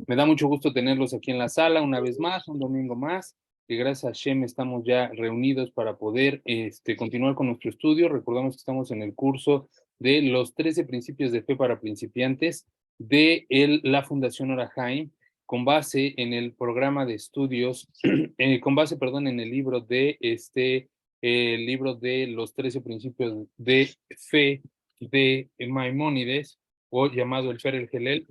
Me da mucho gusto tenerlos aquí en la sala una vez más, un domingo más, y gracias a Shem estamos ya reunidos para poder continuar con nuestro estudio. Recordamos que estamos en el curso de los 13 principios de fe para principiantes de la Fundación Orahaim, con base en el programa de estudios, con base, perdón, en el libro de el libro de los 13 principios de fe de Maimónides, o llamado el Fer el Gelel,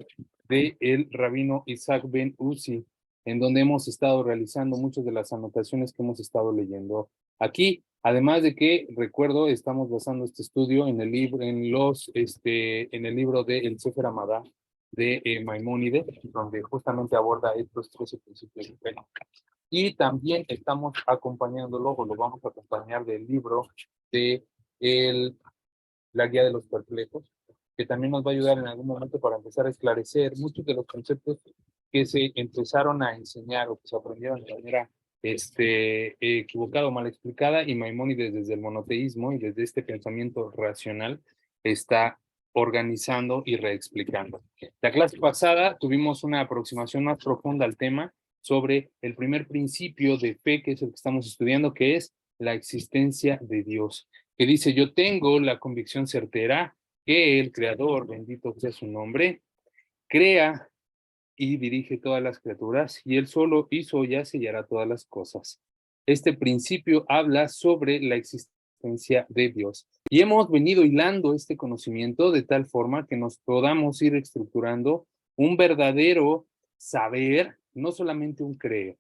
de el rabino Isaac Ben Uzi, en donde hemos estado realizando muchas de las anotaciones que hemos estado leyendo aquí. Además de que, recuerdo, estamos basando este estudio en el libro, en el libro de El Sefer Amadá de Maimónides, donde justamente aborda estos 13 principios de fe. Y también estamos acompañándolo, o lo vamos a acompañar del libro de la guía de los perplejos, que también nos va a ayudar en algún momento para empezar a esclarecer muchos de los conceptos que se empezaron a enseñar o que se aprendieron de manera equivocada o mal explicada, y Maimónides desde el monoteísmo y desde este pensamiento racional está organizando y reexplicando. La clase pasada tuvimos una aproximación más profunda al tema sobre el primer principio de fe, que es el que estamos estudiando, que es la existencia de Dios, que dice: yo tengo la convicción certera que el Creador, bendito sea su nombre, crea y dirige todas las criaturas, y él solo hizo y hace y hará todas las cosas. Este principio habla sobre la existencia de Dios. Y hemos venido hilando este conocimiento de tal forma que nos podamos ir estructurando un verdadero saber, no solamente un creer.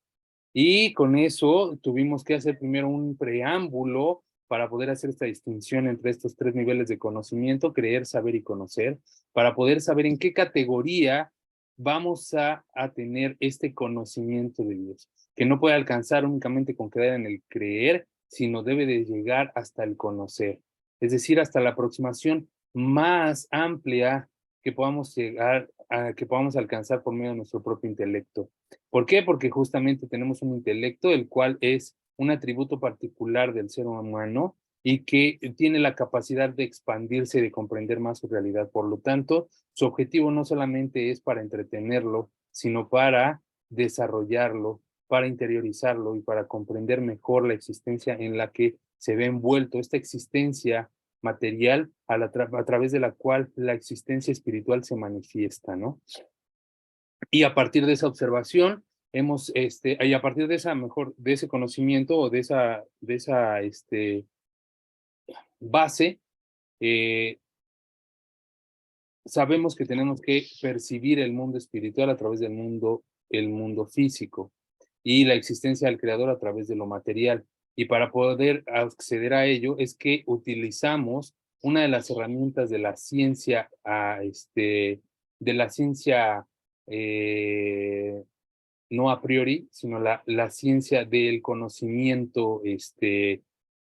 Y con eso tuvimos que hacer primero un preámbulo para poder hacer esta distinción entre estos tres niveles de conocimiento: creer, saber y conocer, para poder saber en qué categoría vamos a tener este conocimiento de Dios, que no puede alcanzar únicamente con quedar en el creer, sino debe de llegar hasta el conocer, es decir, hasta la aproximación más amplia que podamos llegar que podamos alcanzar por medio de nuestro propio intelecto. ¿Por qué? Porque justamente tenemos un intelecto, el cual es un atributo particular del ser humano y que tiene la capacidad de expandirse y de comprender más su realidad. Por lo tanto, su objetivo no solamente es para entretenerlo, sino para desarrollarlo, para interiorizarlo y para comprender mejor la existencia en la que se ve envuelto, esta existencia material a través de la cual la existencia espiritual se manifiesta, ¿no? Y a partir de esa observación, y a partir de de ese conocimiento o de esa base, eh, sabemos que tenemos que percibir el mundo espiritual a través el mundo físico, y la existencia del creador a través de lo material. Y para poder acceder a ello es que utilizamos una de las herramientas de la ciencia, de la ciencia no a priori, sino la ciencia del conocimiento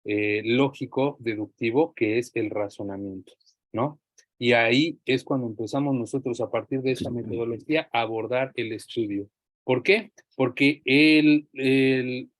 lógico, deductivo, que es el razonamiento, ¿no? Y ahí es cuando empezamos nosotros, a partir de esa metodología, a abordar el estudio. ¿Por qué? Porque el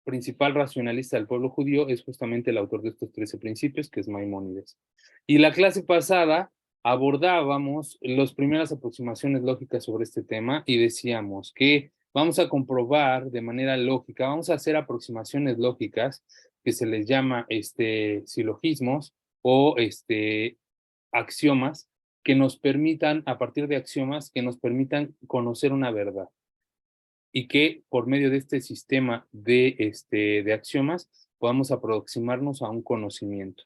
principal racionalista del pueblo judío es justamente el autor de estos 13 principios, que es Maimónides. Y la clase pasada abordábamos las primeras aproximaciones lógicas sobre este tema y decíamos que vamos a comprobar de manera lógica, vamos a hacer aproximaciones lógicas que se les llama silogismos o axiomas, que nos permitan, a partir de axiomas, que nos permitan conocer una verdad, y que por medio de este sistema de axiomas podamos aproximarnos a un conocimiento.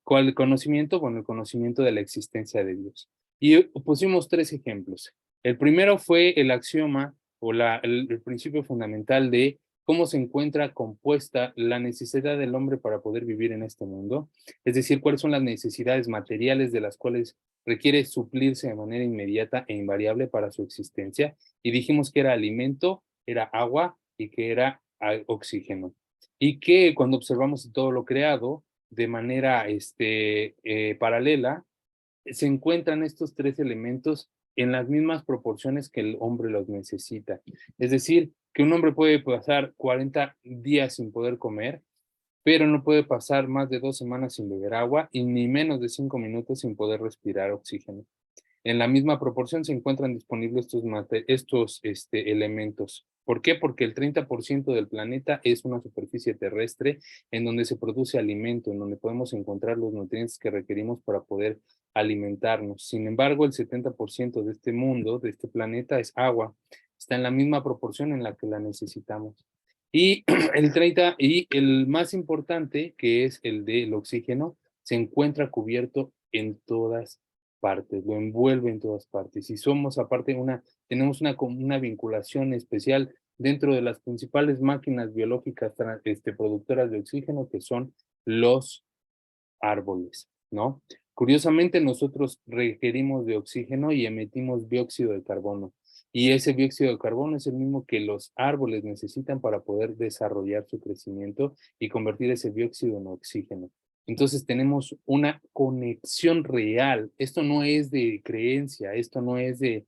¿Cuál conocimiento? Bueno, el conocimiento de la existencia de Dios. Y pusimos tres ejemplos. El primero fue el axioma o el principio fundamental de cómo se encuentra compuesta la necesidad del hombre para poder vivir en este mundo, es decir, cuáles son las necesidades materiales de las cuales requiere suplirse de manera inmediata e invariable para su existencia, y dijimos que era alimento, era agua y que era oxígeno, y que cuando observamos todo lo creado de manera paralela, se encuentran estos tres elementos en las mismas proporciones que el hombre los necesita. Es decir, que un hombre puede pasar 40 días sin poder comer, pero no puede pasar más de 2 semanas sin beber agua y ni menos de 5 minutos sin poder respirar oxígeno. En la misma proporción se encuentran disponibles estos elementos. ¿Por qué? Porque el 30% del planeta es una superficie terrestre en donde se produce alimento, en donde podemos encontrar los nutrientes que requerimos para poder alimentarnos. Sin embargo, el 70% de este mundo, de este planeta, es agua. Está en la misma proporción en la que la necesitamos. Y el más importante, que es el del oxígeno, se encuentra cubierto en todas partes, lo envuelve en todas partes. Y somos aparte tenemos una vinculación especial dentro de las principales máquinas biológicas productoras de oxígeno, que son los árboles, ¿no? Curiosamente, nosotros requerimos de oxígeno y emitimos dióxido de carbono. Y ese dióxido de carbono es el mismo que los árboles necesitan para poder desarrollar su crecimiento y convertir ese dióxido en oxígeno. Entonces tenemos una conexión real. Esto no es de creencia, esto no es de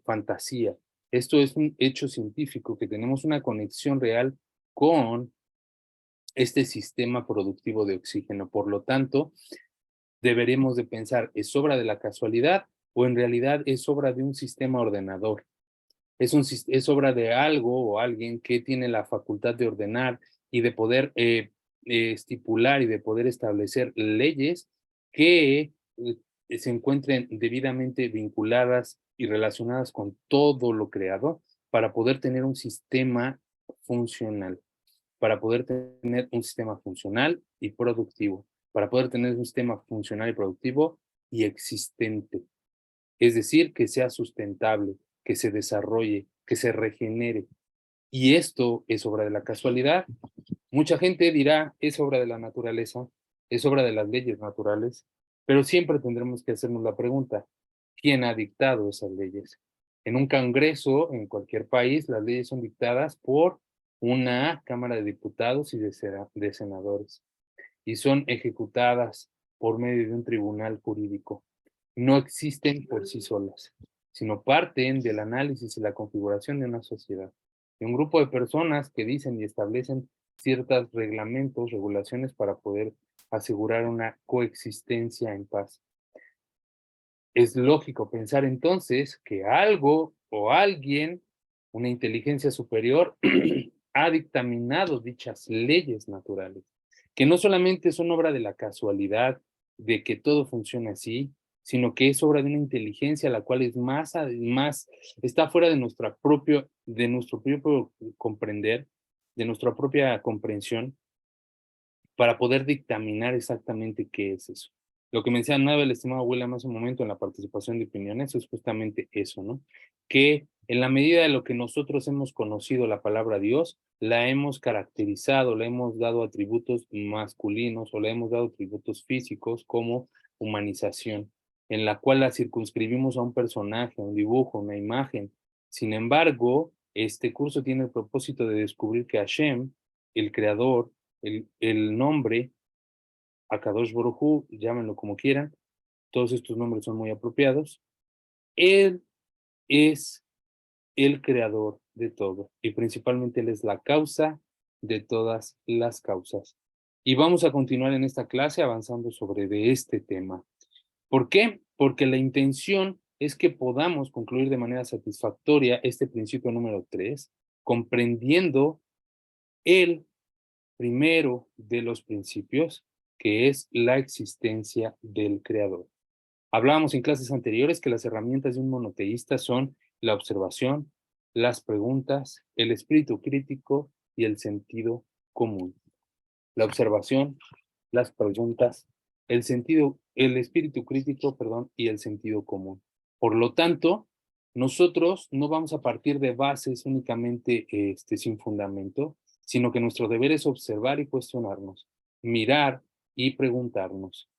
fantasía. Esto es un hecho científico, que tenemos una conexión real con este sistema productivo de oxígeno. Por lo tanto, deberemos de pensar, ¿es obra de la casualidad o en realidad es obra de un sistema ordenador? Es obra de algo o alguien que tiene la facultad de ordenar y de poder estipular y de poder establecer leyes que se encuentren debidamente vinculadas y relacionadas con todo lo creado para poder tener un sistema funcional, para poder tener un sistema funcional y productivo, para poder tener un sistema funcional y productivo y existente. Es decir, que sea sustentable, que se desarrolle, que se regenere. Y esto es obra de la casualidad. Mucha gente dirá, es obra de la naturaleza, es obra de las leyes naturales, pero siempre tendremos que hacernos la pregunta, ¿quién ha dictado esas leyes? En un congreso, en cualquier país, las leyes son dictadas por una Cámara de Diputados y de senadores, y son ejecutadas por medio de un tribunal jurídico. No existen por sí solas, sino parten del análisis y la configuración de una sociedad, de un grupo de personas que dicen y establecen ciertos reglamentos, regulaciones para poder asegurar una coexistencia en paz. Es lógico pensar entonces que algo o alguien, una inteligencia superior, ha dictaminado dichas leyes naturales, que no solamente son obra de la casualidad, de que todo funciona así, sino que es obra de una inteligencia la cual es más está fuera de de nuestro propio comprender, de nuestra propia comprensión, para poder dictaminar exactamente qué es eso. Lo que mencionaba el estimado William hace un momento en la participación de opiniones es justamente eso, ¿no? Que en la medida de lo que nosotros hemos conocido la palabra Dios, la hemos caracterizado, le hemos dado atributos masculinos o le hemos dado atributos físicos como humanización, en la cual la circunscribimos a un personaje, a un dibujo, a una imagen. Sin embargo, este curso tiene el propósito de descubrir que Hashem, el creador, el nombre, Akadosh Baruj Hu, llámenlo como quieran, todos estos nombres son muy apropiados. Él es el creador de todo y principalmente Él es la causa de todas las causas. Y vamos a continuar en esta clase avanzando sobre de este tema. ¿Por qué? Porque la intención es que podamos concluir de manera satisfactoria este principio número 3, comprendiendo el primero de los principios, que es la existencia del creador. Hablábamos en clases anteriores que las herramientas de un monoteísta son la observación, las preguntas, el espíritu crítico y el sentido común. La observación, las preguntas, el espíritu crítico, perdón, y el sentido común. Por lo tanto, nosotros no vamos a partir de bases únicamente sin fundamento, sino que nuestro deber es observar y cuestionarnos, mirar y preguntarnos,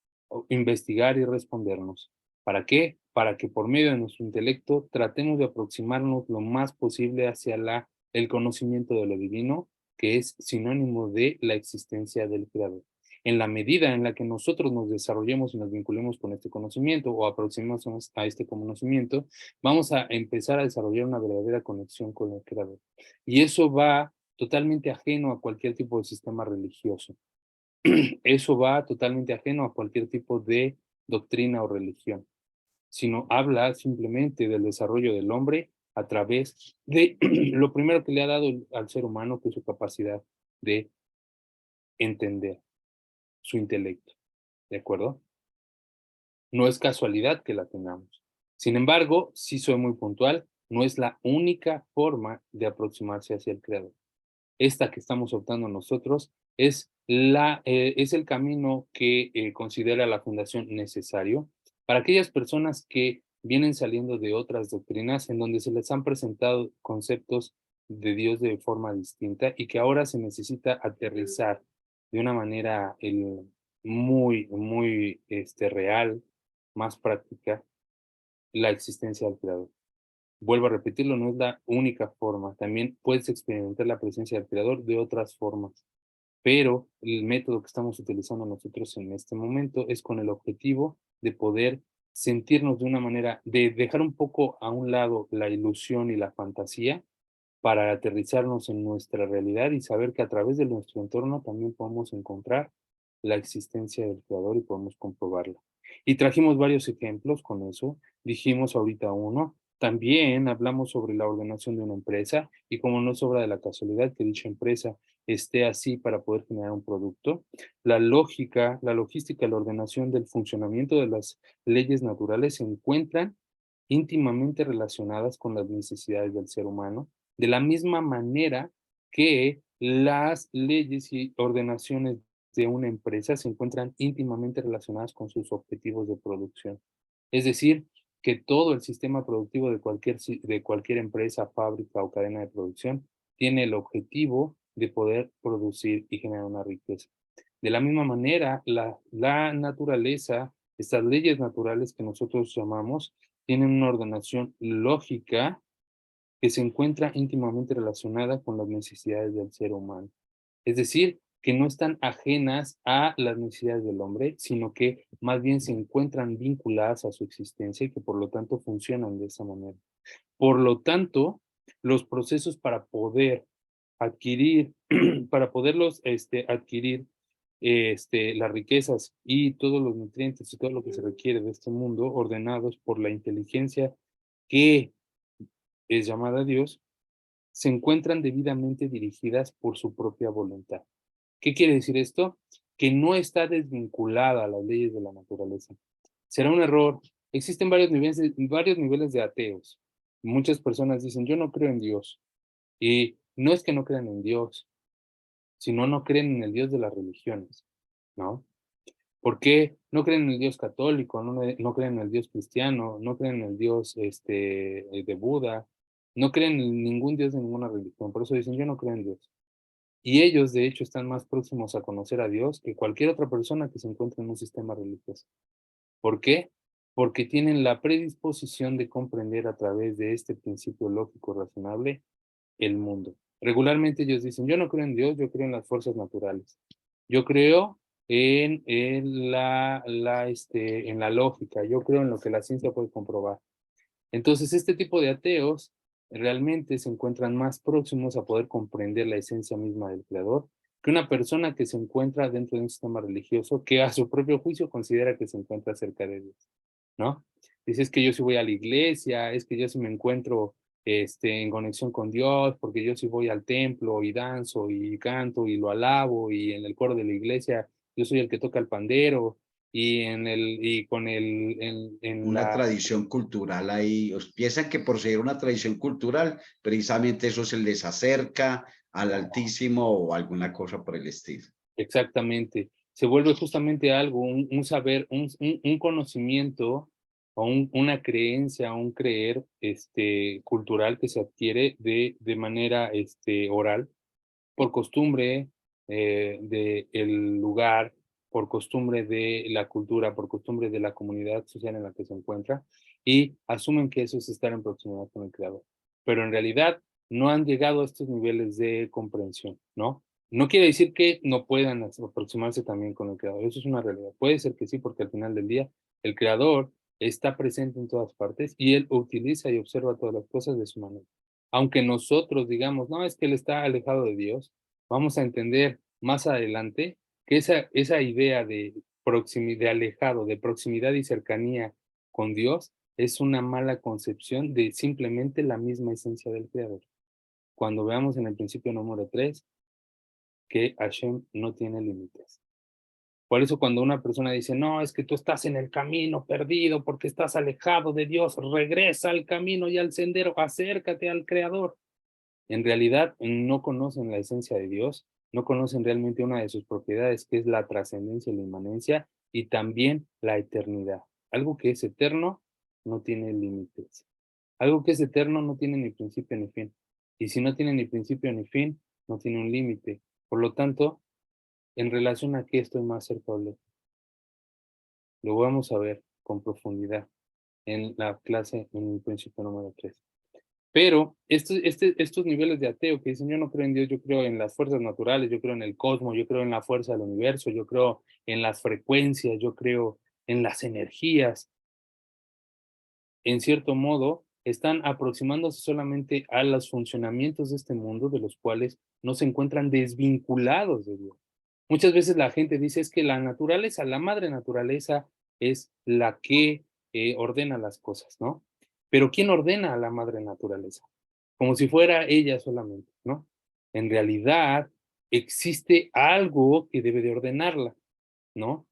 investigar y respondernos. ¿Para qué? Para que por medio de nuestro intelecto tratemos de aproximarnos lo más posible hacia el conocimiento de lo divino, que es sinónimo de la existencia del creador. En la medida en la que nosotros nos desarrollemos y nos vinculemos con este conocimiento o aproximemos a este conocimiento, vamos a empezar a desarrollar una verdadera conexión con el creador. Y eso va totalmente ajeno a cualquier tipo de sistema religioso. Eso va totalmente ajeno a cualquier tipo de doctrina o religión, sino habla simplemente del desarrollo del hombre a través de lo primero que le ha dado al ser humano, que es su capacidad de entender, su intelecto, ¿de acuerdo? No es casualidad que la tengamos. Sin embargo, sí soy muy puntual, no es la única forma de aproximarse hacia el Creador. Esta que estamos optando nosotros es el camino que considera la Fundación necesario para aquellas personas que vienen saliendo de otras doctrinas en donde se les han presentado conceptos de Dios de forma distinta y que ahora se necesita aterrizar de una manera muy real, más práctica, la existencia del Creador. Vuelvo a repetirlo, no es la única forma. También puedes experimentar la presencia del Creador de otras formas, pero el método que estamos utilizando nosotros en este momento es con el objetivo de poder sentirnos de una manera, de dejar un poco a un lado la ilusión y la fantasía para aterrizarnos en nuestra realidad y saber que a través de nuestro entorno también podemos encontrar la existencia del Creador y podemos comprobarla. Y trajimos varios ejemplos con eso. Dijimos ahorita uno. También hablamos sobre la ordenación de una empresa y cómo no es obra de la casualidad que dicha empresa esté así para poder generar un producto. La lógica, la logística, la ordenación del funcionamiento de las leyes naturales se encuentran íntimamente relacionadas con las necesidades del ser humano, de la misma manera que las leyes y ordenaciones de una empresa se encuentran íntimamente relacionadas con sus objetivos de producción. Es decir, que todo el sistema productivo de cualquier empresa, fábrica o cadena de producción tiene el objetivo de poder producir y generar una riqueza. De la misma manera, la naturaleza, estas leyes naturales que nosotros llamamos, tienen una ordenación lógica que se encuentra íntimamente relacionada con las necesidades del ser humano. Es decir, que no están ajenas a las necesidades del hombre, sino que más bien se encuentran vinculadas a su existencia y que por lo tanto funcionan de esa manera. Por lo tanto, los procesos para poder adquirir, para poderlos adquirir las riquezas y todos los nutrientes y todo lo que se requiere de este mundo ordenados por la inteligencia que es llamada Dios, se encuentran debidamente dirigidas por su propia voluntad. ¿Qué quiere decir esto? Que no está desvinculada a las leyes de la naturaleza. Será un error. Existen varios niveles de ateos. Muchas personas dicen, yo no creo en Dios. Y no es que no crean en Dios, sino no creen en el Dios de las religiones, ¿no? ¿Por qué no creen en el Dios católico, no creen en el Dios cristiano, no creen en el Dios de Buda, no creen en ningún Dios de ninguna religión? Por eso dicen, yo no creo en Dios. Y ellos, de hecho, están más próximos a conocer a Dios que cualquier otra persona que se encuentre en un sistema religioso. ¿Por qué? Porque tienen la predisposición de comprender a través de este principio lógico razonable el mundo. Regularmente ellos dicen, yo no creo en Dios, yo creo en las fuerzas naturales. Yo creo en la lógica, yo creo en lo que la ciencia puede comprobar. Entonces, este tipo de ateos realmente se encuentran más próximos a poder comprender la esencia misma del Creador que una persona que se encuentra dentro de un sistema religioso que a su propio juicio considera que se encuentra cerca de Dios, ¿no? Dice, es que yo sí voy a la iglesia, es que yo sí me encuentro en conexión con Dios, porque yo sí voy al templo y danzo y canto y lo alabo y en el coro de la iglesia yo soy el que toca el pandero y con en Una la tradición cultural ahí. Piensan que por ser una tradición cultural, precisamente eso se les acerca al Altísimo o alguna cosa por el estilo. exactamente. Se vuelve justamente algo, un saber, un conocimiento o una creencia, un creer cultural que se adquiere de manera oral, por costumbre del lugar, por costumbre de la cultura, por costumbre de la comunidad social en la que se encuentra, y asumen que eso es estar en proximidad con el Creador. Pero en realidad no han llegado a estos niveles de comprensión, ¿no? No quiere decir que no puedan aproximarse también con el Creador, eso es una realidad. Puede ser que sí, porque al final del día el Creador está presente en todas partes y Él utiliza y observa todas las cosas de su manera. Aunque nosotros digamos, no, es que Él está alejado de Dios, vamos a entender más adelante que esa idea de alejado, de proximidad y cercanía con Dios, es una mala concepción de simplemente la misma esencia del Creador. Cuando veamos en el principio número 3 que Hashem no tiene límites. Por eso cuando una persona dice, no, es que tú estás en el camino perdido porque estás alejado de Dios, regresa al camino y al sendero, acércate al Creador. En realidad no conocen la esencia de Dios, no conocen realmente una de sus propiedades, que es la trascendencia y la inmanencia, y también la eternidad. Algo que es eterno no tiene límites. Algo que es eterno no tiene ni principio ni fin. Y si no tiene ni principio ni fin, no tiene un límite. Por lo tanto, en relación a qué estoy más cerca o lejos, lo vamos a ver con profundidad en la clase en el principio número 3. Pero estos niveles de ateo que dicen, yo no creo en Dios, yo creo en las fuerzas naturales, yo creo en el cosmos, yo creo en la fuerza del universo, yo creo en las frecuencias, yo creo en las energías, en cierto modo, están aproximándose solamente a los funcionamientos de este mundo, de los cuales no se encuentran desvinculados de Dios. Muchas veces la gente dice es que la naturaleza, la madre naturaleza es la que ordena las cosas, ¿no? Pero ¿quién ordena a la madre naturaleza? Como si fuera ella solamente, ¿no? En realidad existe algo que debe de ordenarla, ¿no?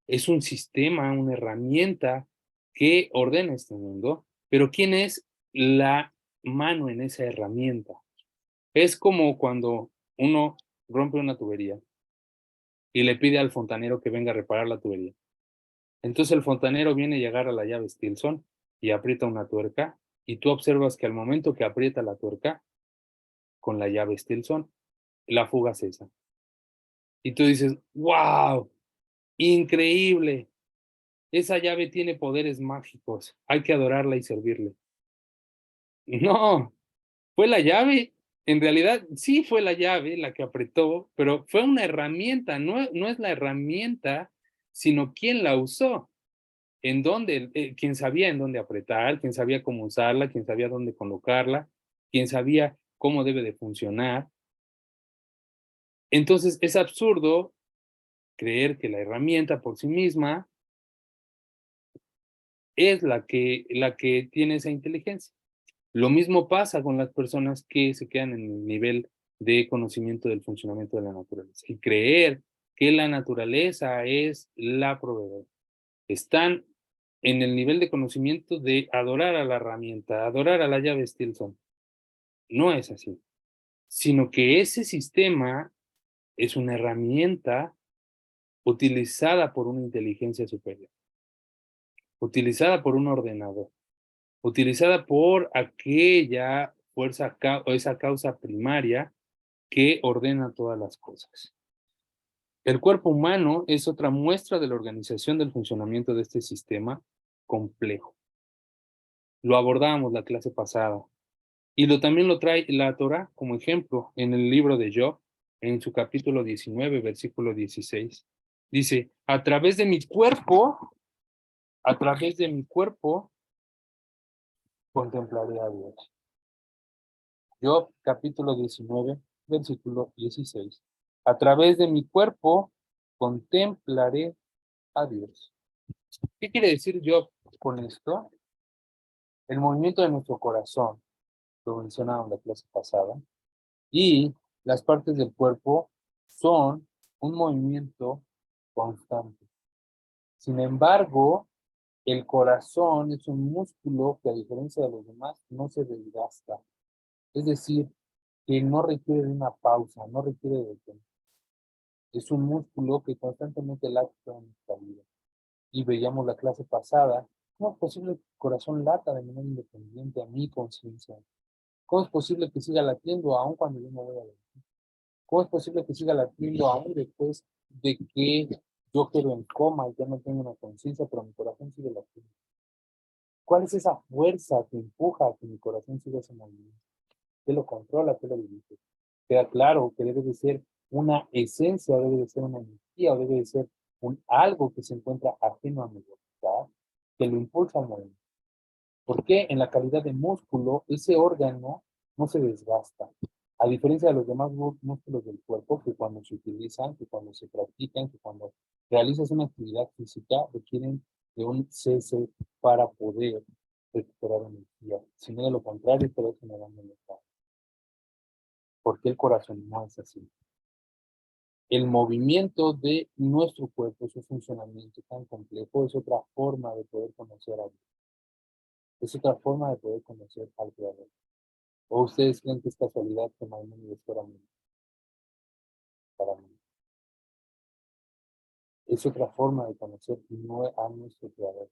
Es un sistema, una herramienta que ordena este mundo, pero ¿quién es la mano en esa herramienta? Es como cuando uno rompe una tubería y le pide al fontanero que venga a reparar la tubería. Entonces el fontanero viene y agarra la llave Stilson y aprieta una tuerca y tú observas que al momento que aprieta la tuerca con la llave Stilson, la fuga cesa. Y tú dices, wow, increíble, esa llave tiene poderes mágicos, hay que adorarla y servirle. No, fue la llave, en realidad sí fue la llave la que apretó, pero fue una herramienta, no es la herramienta, sino quién la usó, en dónde, quién sabía en dónde apretar, quién sabía cómo usarla, quién sabía dónde colocarla, quién sabía cómo debe de funcionar. Entonces es absurdo creer que la herramienta por sí misma es la que tiene esa inteligencia. Lo mismo pasa con las personas que se quedan en el nivel de conocimiento del funcionamiento de la naturaleza y creer que la naturaleza es la proveedora. Están en el nivel de conocimiento de adorar a la herramienta, adorar a la llave Stilson. No es así, sino que ese sistema es una herramienta utilizada por una inteligencia superior, utilizada por un ordenador, utilizada por aquella fuerza o esa causa primaria que ordena todas las cosas. El cuerpo humano es otra muestra de la organización del funcionamiento de este sistema complejo. Lo abordábamos la clase pasada y también lo trae la Torah como ejemplo en el libro de Job, en su capítulo 19, versículo 16. Dice, a través de mi cuerpo contemplaré a Dios. Job capítulo 19, versículo 16. A través de mi cuerpo contemplaré a Dios. ¿Qué quiere decir Job con esto? El movimiento de nuestro corazón, lo mencionaba en la clase pasada, y las partes del cuerpo son un movimiento constante. Sin embargo, el corazón es un músculo que a diferencia de los demás no se desgasta. Es decir, que no requiere de una pausa, no requiere de tiempo. Es un músculo que constantemente late en nuestra vida. Y veíamos la clase pasada, ¿cómo es posible que el corazón lata de manera independiente a mi conciencia? ¿Cómo es posible que siga latiendo aún cuando yo no voy a dormir? ¿Cómo es posible que siga latiendo aún después de que yo quedo en coma y ya no tengo una conciencia, pero mi corazón sigue latiendo? ¿Cuál es esa fuerza que empuja a que mi corazón siga ese movimiento? ¿Qué lo controla? ¿Qué lo dirige? Queda claro que debe de ser una esencia, debe de ser una energía, o debe de ser algo que se encuentra ajeno a mi voluntad, que lo impulsa al movimiento. Porque en la calidad de músculo, ese órgano no se desgasta. A diferencia de los demás músculos del cuerpo, que cuando se utilizan, que cuando se practican, que cuando realizas una actividad física, requieren de un cese para poder recuperar energía. Si no, de lo contrario, estarás generando energía. ¿Por qué el corazón no es así? El movimiento de nuestro cuerpo, su funcionamiento tan complejo, es otra forma de poder conocer a Dios. Es otra forma de poder conocer al Creador. ¿O ustedes creen que es casualidad que Maimónides fuera para mí? Es otra forma de conocer a nuestro Creador.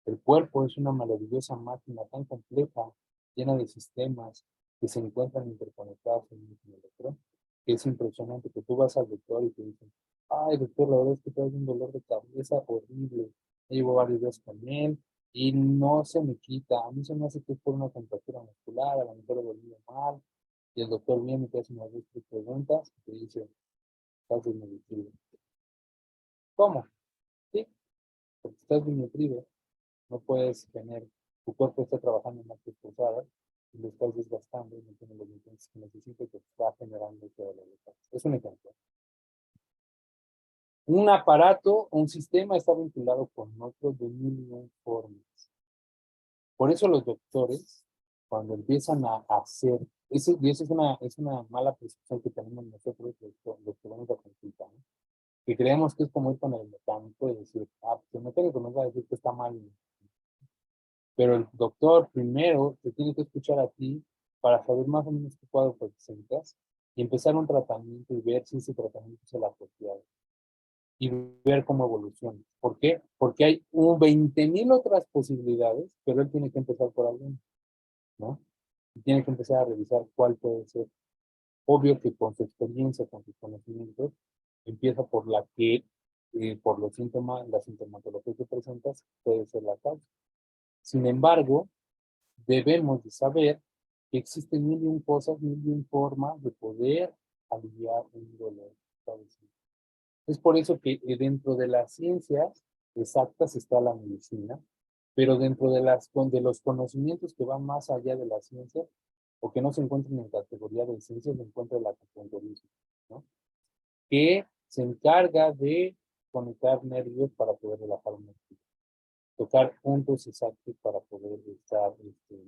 El cuerpo es una maravillosa máquina tan compleja, llena de sistemas que se encuentran interconectados en un otro, que es impresionante que tú vas al doctor y te dicen, ay doctor, la verdad es que tengo un dolor de cabeza horrible, llevo varios días con él y no se me quita, a mí se me hace que es por una contractura muscular, a lo mejor he dormido mal, y el doctor viene y te hace unas 2 o 3 preguntas y te dice, estás desnutrido. ¿Cómo? Sí, porque estás desnutrido. No puedes tener, tu cuerpo está trabajando más que esforzada y lo estás desgastando y no tiene los nutrientes que necesita y te está generando todo lo que es un ejemplo. Un aparato, un sistema está vinculado con otro de mil formas. Por eso los doctores, cuando empiezan a hacer, y eso es una mala percepción que tenemos nosotros, los que vamos a consultar, ¿no? Que creemos que es como ir con el mecánico y decir, pues el mecánico nos va a decir que está mal. Pero el doctor primero te tiene que escuchar a ti para saber más o menos qué cuadro presentas y empezar un tratamiento y ver si ese tratamiento es el apropiado y ver cómo evoluciona. ¿Por qué? Porque hay 20,000 otras posibilidades, pero él tiene que empezar por alguna, ¿no? Y tiene que empezar a revisar cuál puede ser. Obvio que con su experiencia, con sus conocimientos, empieza por la que, por los síntomas, la sintomatología que presentas, puede ser la causa. Sin embargo, debemos de saber que existen mil y un cosas, mil y un formas de poder aliviar un dolor. Es por eso que dentro de las ciencias exactas está la medicina, pero dentro de los conocimientos que van más allá de la ciencia o que no se encuentran en categoría de ciencia, se encuentra el acupunturismo, ¿no? Que se encarga de conectar nervios para poder relajar un nervio, tocar puntos exactos para poder estar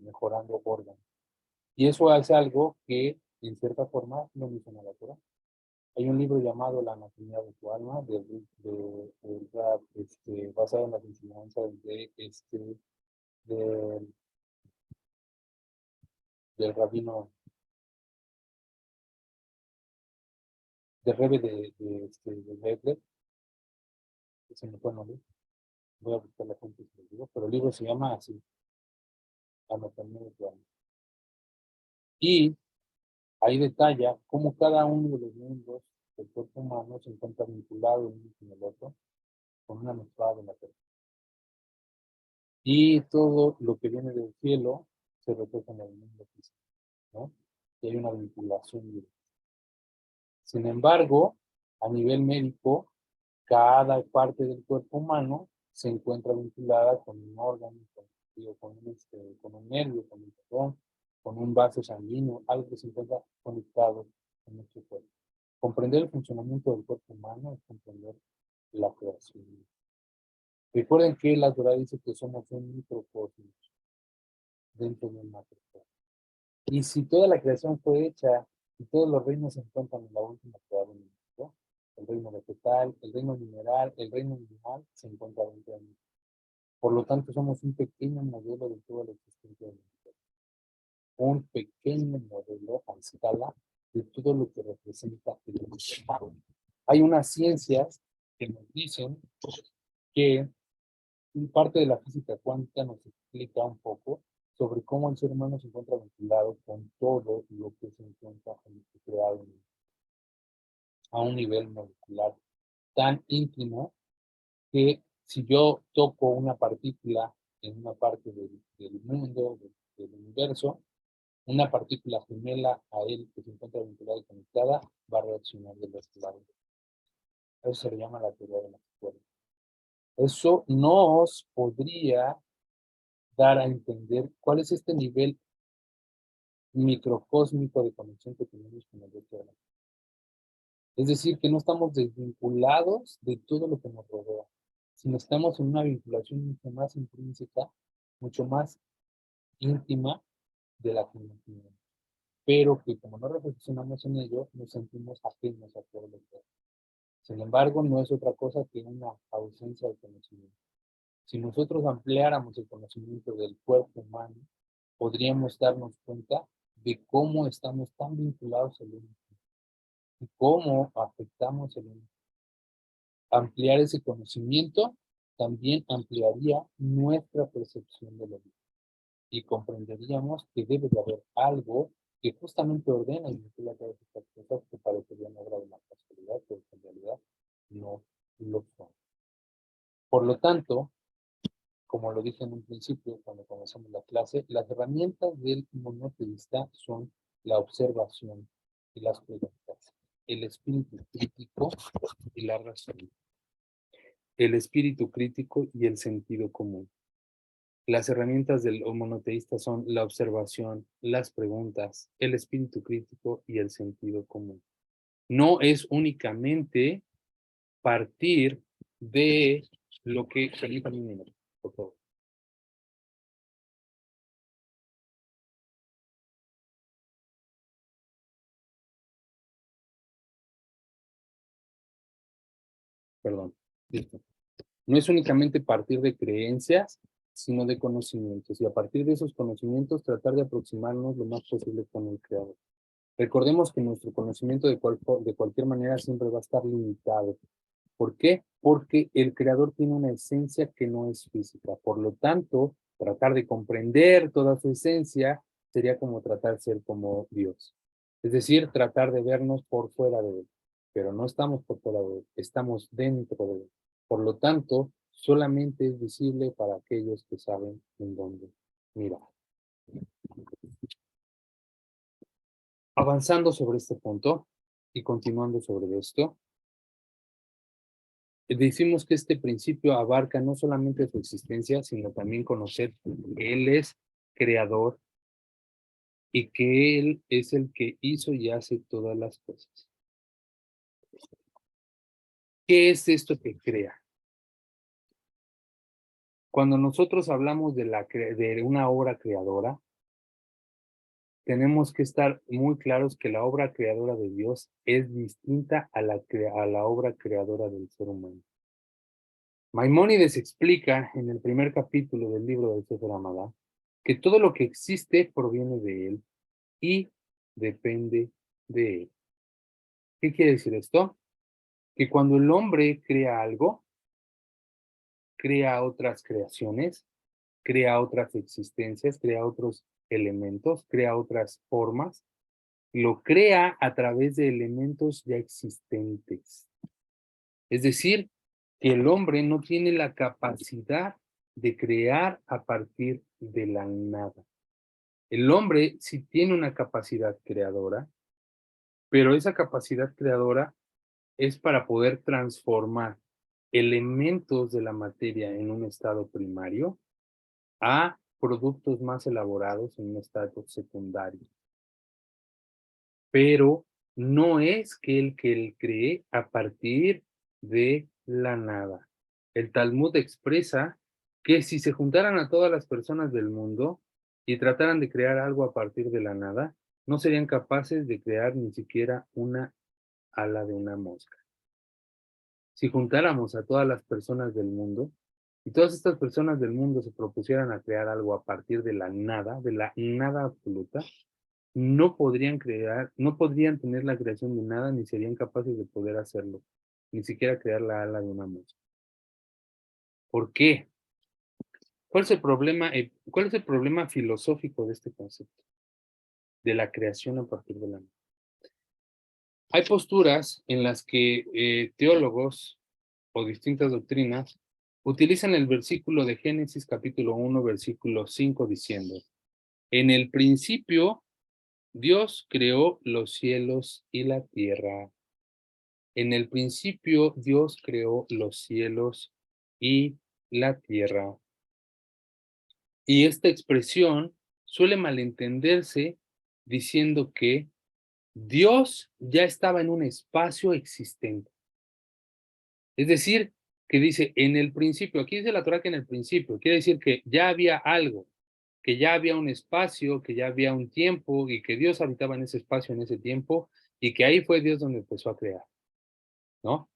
mejorando órganos. Y eso es algo que, en cierta forma, no me suena natural. Hay un libro llamado La anatomía de tu alma, basado en las enseñanzas de, del rabino, del Rebbe de Beckler, que se me fue el nombre. Voy a buscar la fuente, pero el libro se llama así, Anatomía de tu alma. Y ahí detalla cómo cada uno de los miembros del cuerpo humano se encuentra vinculado uno con el otro, con una mezcla de la persona. Y todo lo que viene del cielo se refleja en el mundo físico, ¿no? Y hay una vinculación directa. Sin embargo, a nivel médico, cada parte del cuerpo humano se encuentra vinculada con un órgano, con un nervio, con un pulmón, con un vaso sanguíneo, algo que se encuentra conectado en nuestro cuerpo. Comprender el funcionamiento del cuerpo humano es comprender la creación. Recuerden que la Torah dice que somos un microcosmos dentro de un macrocosmos. Y si toda la creación fue hecha y todos los reinos se encuentran en la última creada del mundo, el reino vegetal, el reino mineral, el reino animal, se encuentra dentro de nosotros. Por lo tanto, somos un pequeño modelo de toda la existencia del mundo. Un pequeño modelo a escala de todo lo que representa el mundo. Hay unas ciencias que nos dicen que parte de la física cuántica nos explica un poco sobre cómo el ser humano se encuentra vinculado con todo lo que se encuentra creado a un nivel molecular tan íntimo que si yo toco una partícula en una parte del mundo, del universo, una partícula gemela a él que se encuentra vinculada y conectada va a reaccionar del otro lado. Eso se le llama la teoría de las cuerdas. Eso nos podría dar a entender cuál es este nivel microcósmico de conexión que tenemos con el otro. Es decir, que no estamos desvinculados de todo lo que nos rodea, sino estamos en una vinculación mucho más intrínseca, mucho más íntima de la que nos tenemos. Pero que como no reflexionamos en ello, nos sentimos ajenos a todo lo que hay. Sin embargo, no es otra cosa que una ausencia de conocimiento. Si nosotros ampliáramos el conocimiento del cuerpo humano, podríamos darnos cuenta de cómo estamos tan vinculados al uno y cómo afectamos el uno. Ampliar ese conocimiento también ampliaría nuestra percepción de la vida y comprenderíamos que debe de haber algo que justamente ordena y vincula todas estas cosas que parecerían obra de la casualidad, pero que en realidad no lo son. Por lo tanto, como lo dije en un principio, cuando comenzamos la clase, las herramientas del monoteísta son la observación y las preguntas, el espíritu crítico y la razón, el espíritu crítico y el sentido común. Las herramientas del monoteísta son la observación, las preguntas, el espíritu crítico y el sentido común. No es únicamente partir de lo que... Permítanme un minuto, por favor. Perdón. Listo. No es únicamente partir de creencias, sino de conocimientos. Y a partir de esos conocimientos, tratar de aproximarnos lo más posible con el Creador. Recordemos que nuestro conocimiento de cualquier manera siempre va a estar limitado. ¿Por qué? Porque el Creador tiene una esencia que no es física. Por lo tanto, tratar de comprender toda su esencia sería como tratar de ser como Dios. Es decir, tratar de vernos por fuera de Él. Pero no estamos por fuera de Él, estamos dentro de Él. Por lo tanto, solamente es visible para aquellos que saben en dónde mirar. Avanzando sobre este punto y continuando sobre esto, decimos que este principio abarca no solamente su existencia, sino también conocer que Él es creador y que Él es el que hizo y hace todas las cosas. ¿Qué es esto que crea? Cuando nosotros hablamos de una obra creadora, tenemos que estar muy claros que la obra creadora de Dios es distinta a la obra creadora del ser humano. Maimónides explica en el primer capítulo del libro del Sefer Hamadá que todo lo que existe proviene de él y depende de él. ¿Qué quiere decir esto? Que cuando el hombre crea algo, crea otras creaciones, crea otras existencias, crea otros elementos, crea otras formas, lo crea a través de elementos ya existentes. Es decir, que el hombre no tiene la capacidad de crear a partir de la nada. El hombre sí tiene una capacidad creadora, pero esa capacidad creadora es para poder transformar elementos de la materia en un estado primario a productos más elaborados en un estado secundario. Pero no es que él cree a partir de la nada. El Talmud expresa que si se juntaran a todas las personas del mundo y trataran de crear algo a partir de la nada, no serían capaces de crear ni siquiera una ala de una mosca. Si juntáramos a todas las personas del mundo y todas estas personas del mundo se propusieran a crear algo a partir de la nada absoluta, no podrían crear, no podrían tener la creación de nada, ni serían capaces de poder hacerlo, ni siquiera crear la ala de una mosca. ¿Por qué? ¿Cuál es el problema filosófico de este concepto? De la creación a partir de la nada. Hay posturas en las que teólogos o distintas doctrinas utilizan el versículo de Génesis capítulo 1, versículo 5, diciendo, en el principio Dios creó los cielos y la tierra. En el principio Dios creó los cielos y la tierra. Y esta expresión suele malentenderse diciendo que Dios ya estaba en un espacio existente. Es decir, que dice en el principio, aquí dice la Torah que en el principio, quiere decir que ya había algo, que ya había un espacio, que ya había un tiempo y que Dios habitaba en ese espacio, en ese tiempo, y que ahí fue Dios donde empezó a crear, ¿no?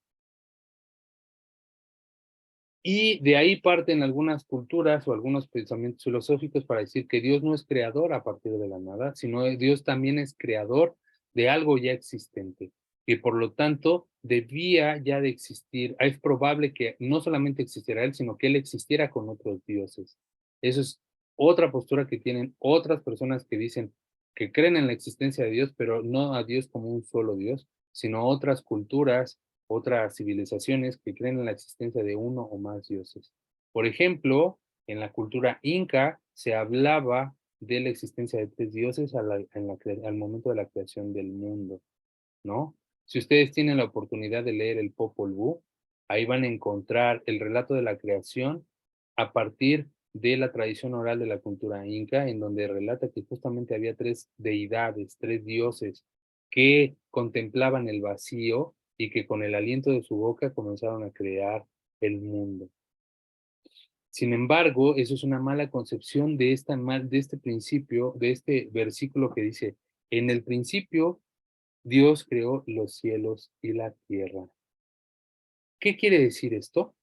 Y de ahí parten algunas culturas o algunos pensamientos filosóficos para decir que Dios no es creador a partir de la nada, sino Dios también es creador de algo ya existente. Y por lo tanto, debía ya de existir. Es probable que no solamente existiera Él, sino que Él existiera con otros dioses. Eso es otra postura que tienen otras personas que dicen que creen en la existencia de Dios, pero no a Dios como un solo Dios, sino otras culturas, otras civilizaciones que creen en la existencia de uno o más dioses. Por ejemplo, en la cultura inca se hablaba de la existencia de tres dioses al momento de la creación del mundo, ¿no? Si ustedes tienen la oportunidad de leer el Popol Vuh, ahí van a encontrar el relato de la creación a partir de la tradición oral de la cultura inca, en donde relata que justamente había tres deidades, tres dioses que contemplaban el vacío y que con el aliento de su boca comenzaron a crear el mundo. Sin embargo, eso es una mala concepción de este principio, de este versículo que dice, en el principio Dios creó los cielos y la tierra. ¿Qué quiere decir esto?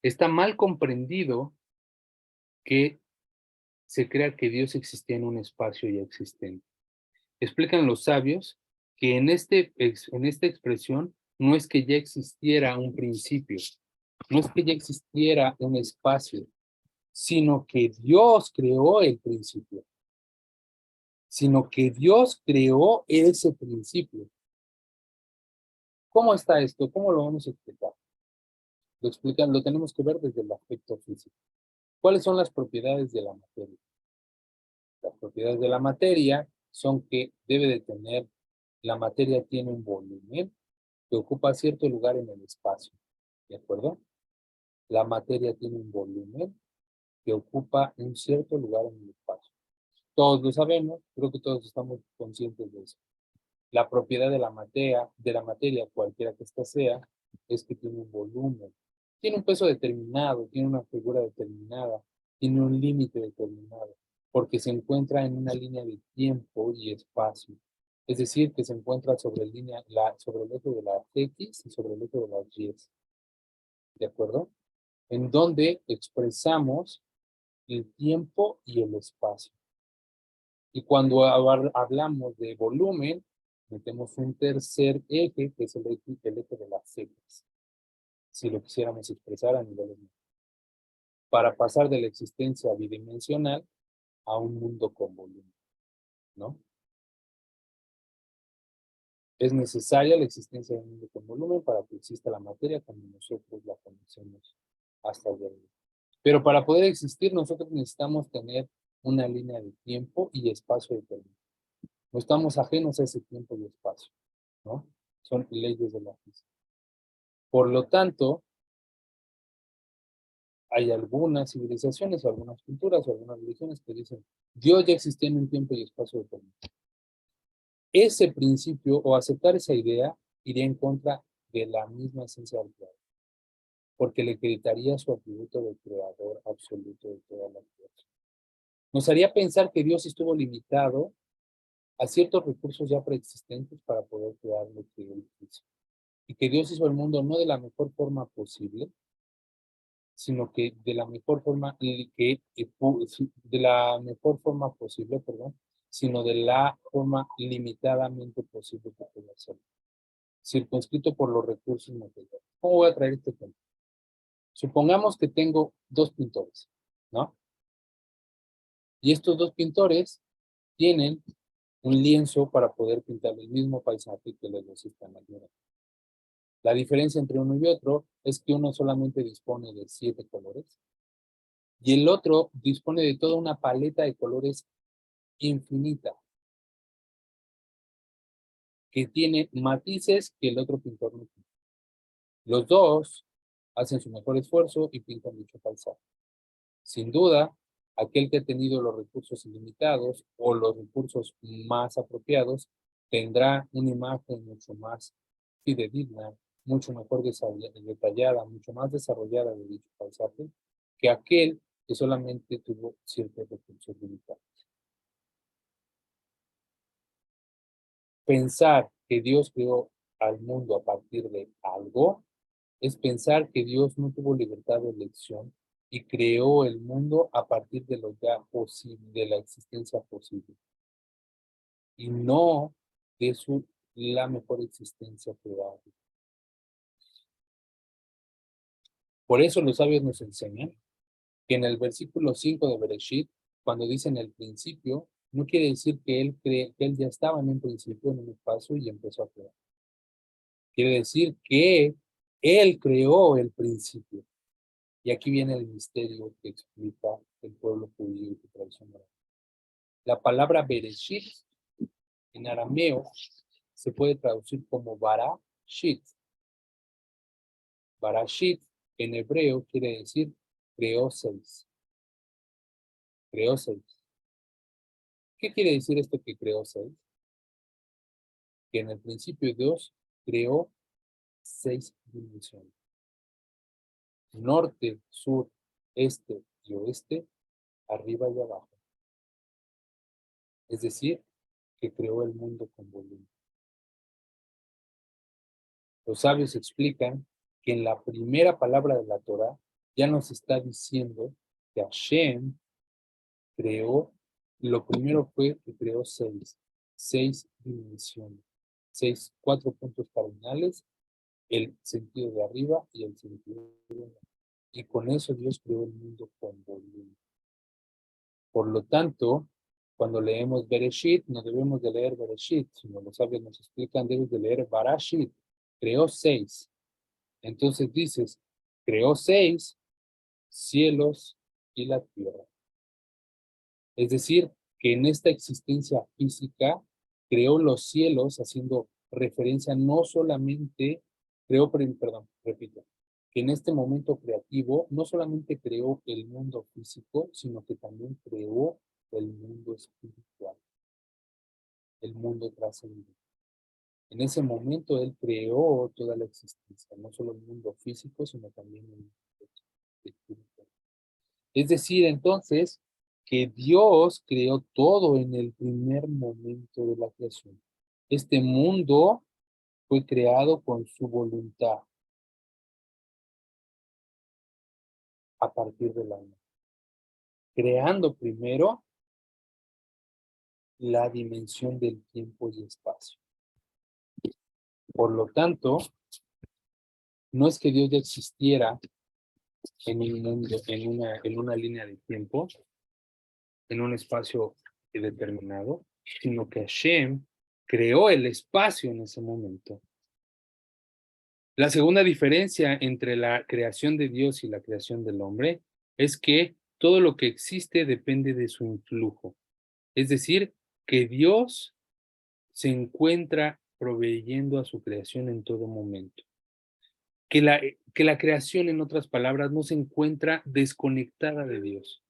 Está mal comprendido que se crea que Dios existía en un espacio ya existente. Explican los sabios que en esta expresión no es que ya existiera un principio, no es que ya existiera un espacio, sino que Dios creó el principio, sino que Dios creó ese principio. ¿Cómo está esto? ¿Cómo lo vamos a explicar? Lo explican, lo tenemos que ver desde el aspecto físico. ¿Cuáles son las propiedades de la materia? Las propiedades de la materia son que debe de tener, la materia tiene un volumen que ocupa cierto lugar en el espacio, ¿de acuerdo? La materia tiene un volumen que ocupa un cierto lugar en el espacio. Todos lo sabemos, creo que todos estamos conscientes de eso. La propiedad de la materia, cualquiera que ésta sea, es que tiene un volumen, tiene un peso determinado, tiene una figura determinada, tiene un límite determinado, porque se encuentra en una línea de tiempo y espacio. Es decir, que se encuentra sobre el eje de las X y sobre el eje de las Y. ¿De acuerdo? En donde expresamos el tiempo y el espacio. Y cuando hablamos de volumen, metemos un tercer eje, que es el eje de las X, si lo quisiéramos expresar a nivel de para pasar de la existencia bidimensional a un mundo con volumen, ¿no? Es necesaria la existencia de un mundo con volumen para que exista la materia como nosotros la conocemos hasta el día de hoy. Pero para poder existir, nosotros necesitamos tener una línea de tiempo y espacio determinado. No estamos ajenos a ese tiempo y espacio, ¿no? Son leyes de la física. Por lo tanto, hay algunas civilizaciones, algunas culturas, algunas religiones que dicen, Dios ya existía en un tiempo y espacio determinado. Ese principio o aceptar esa idea iría en contra de la misma esencia del creador, porque le quitaría su atributo de creador absoluto de toda la creación. Nos haría pensar que Dios estuvo limitado a ciertos recursos ya preexistentes para poder crear lo que él quiso. Y que Dios hizo el mundo no de la mejor forma posible, sino que de la mejor forma de la mejor forma posible, perdón, sino de la forma limitadamente posible que puede hacerlo, circunscrito por los recursos materiales. ¿Cómo voy a traer este ejemplo? Supongamos que tengo dos pintores, ¿no? Y estos dos pintores tienen un lienzo para poder pintar el mismo paisaje que los dos están admirando. La diferencia entre uno y otro es que uno solamente dispone de 7 colores y el otro dispone de toda una paleta de colores infinita que tiene matices que el otro pintor no tiene. Los dos hacen su mejor esfuerzo y pintan dicho paisaje. Sin duda, Aquel que ha tenido los recursos ilimitados o los recursos más apropiados tendrá una imagen mucho más fidedigna, mucho mejor detallada, mucho más desarrollada de dicho paisaje que aquel que solamente tuvo ciertos recursos limitados. Pensar que Dios creó al mundo a partir de algo es pensar que Dios no tuvo libertad de elección y creó el mundo a partir de lo ya posible, de la existencia posible, y no de la mejor existencia creada. Por eso los sabios nos enseñan que en el versículo 5 de Bereshit, cuando dice en el principio, no quiere decir que que él ya estaba en un principio, en un espacio y empezó a crear. Quiere decir que él creó el principio. Y aquí viene el misterio que explica el pueblo judío y su tradición oral. La palabra Bereshit en arameo se puede traducir como Barashit. Barashit en hebreo quiere decir creó seis. Creó seis. ¿Qué quiere decir esto que creó seis? Que en el principio Dios creó seis dimensiones. Norte, sur, este y oeste, arriba y abajo. Es decir, que creó el mundo con volumen. Los sabios explican que en la primera palabra de la Torah ya nos está diciendo que Hashem creó, lo primero fue que creó seis dimensiones, cuatro puntos cardinales, el sentido de arriba y el sentido de abajo. Y con eso Dios creó el mundo con volumen. Por lo tanto, cuando leemos Bereshit, no debemos de leer Bereshit, sino los sabios nos explican, debes de leer Barashit, creó seis. Entonces dices, creó seis cielos y la tierra. Es decir, que en esta existencia física creó los cielos, haciendo referencia no solamente, repito, que en este momento creativo no solamente creó el mundo físico, sino que también creó el mundo espiritual, el mundo trascendente. En ese momento él creó toda la existencia, no solo el mundo físico, sino también el mundo espiritual. Es decir, entonces, que Dios creó todo en el primer momento de la creación. Este mundo fue creado con su voluntad a partir del alma, creando primero la dimensión del tiempo y espacio. Por lo tanto, no es que Dios ya existiera en un mundo, en una línea de tiempo, en un espacio determinado, sino que Hashem creó el espacio en ese momento. La segunda diferencia entre la creación de Dios y la creación del hombre es que todo lo que existe depende de su influjo. Es decir, que Dios se encuentra proveyendo a su creación en todo momento. Que la creación, en otras palabras, no se encuentra desconectada de Dios.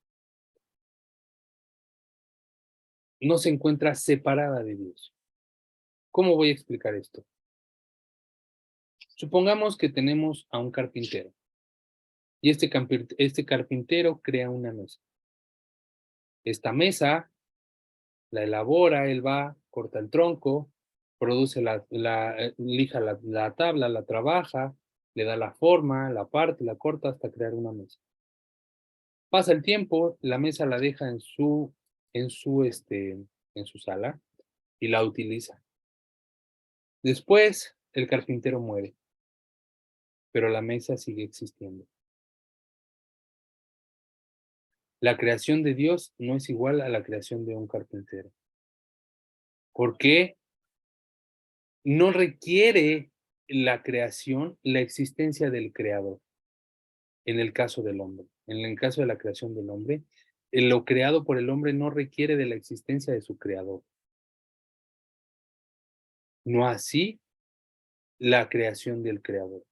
No se encuentra separada de Dios. ¿Cómo voy a explicar esto? Supongamos que tenemos a un carpintero y este carpintero crea una mesa. Esta mesa la elabora, él va, corta el tronco, produce lija la tabla, la trabaja, le da la forma, la parte, la corta hasta crear una mesa. Pasa el tiempo, la mesa la deja en su sala y la utiliza. Después, el carpintero muere, pero la mesa sigue existiendo. La creación de Dios no es igual a la creación de un carpintero. ¿Por qué? No requiere la creación la existencia del creador, en el caso del hombre. En el caso de la creación del hombre, lo creado por el hombre no requiere de la existencia de su creador. No así la creación del creador.